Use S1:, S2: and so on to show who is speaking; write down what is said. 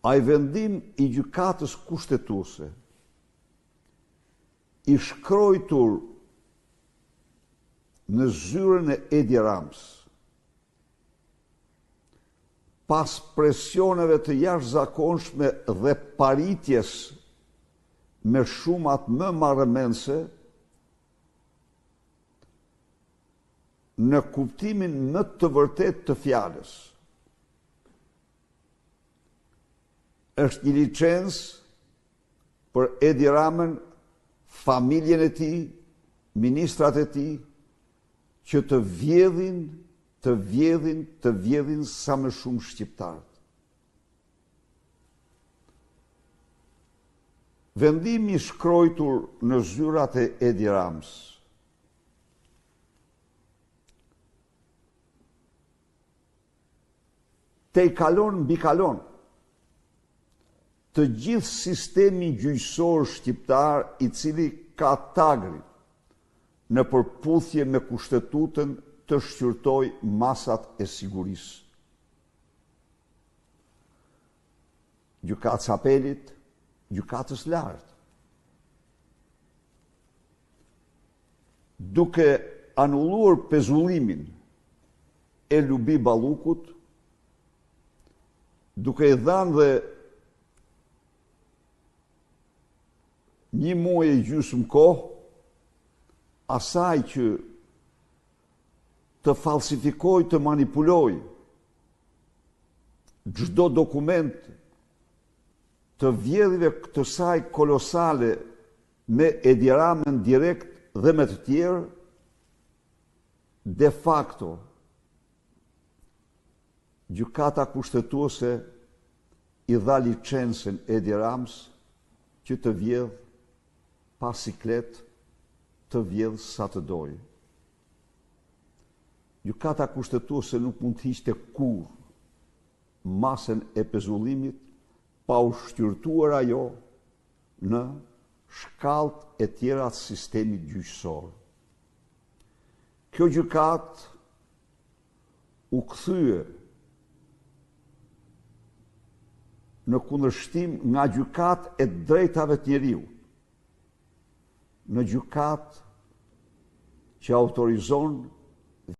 S1: Ai vendim i gjykatës kushtetuese i shkruar në zyrën e Edi Ramës, pas presioneve të jashtëzakonshme dhe paritjes me shumat më marrëmendse, në kuptimin më të vërtet të fjalës, është një licencë për Edi Ramën, familjen e tij, ministrat e tij, që të vjedhin sa më shumë shqiptarët. Vendimi i shkruar në zyrat e Edi Ramës te i kalon mbi kalon të gjithë sistemi gjyqësor shqiptar, i cili ka tagrin në përputhje me Kushtetutën të shqyrtoj masat e sigurisë. Gjykatës Apelit, gjykatës lartë. Duke anulluar pezullimin e Lubi Ballukut, duke i dhënë dhe 1 muaj e gjysmë kohë asaj që të falsifikoj, të manipuloj çdo dokument të vjedhjeve të saj kolosale me Edi Ramën direkt dhe me të tjerë, de facto gjykata kushtetuese i dha licencën Edi Ramës që të vjedh pa siklet, të vjedh sa të dojë. Gjykata kushtetuese nuk mund të hiqte kurrë masën e pezullimit pa u shqyrtuar ajo në shkallët e tjera të sistemit gjyqësor. Kjo gjykatë u kthye në kundërshtim nga gjykatë e drejtave të njeriut, në gjykatë që autorizon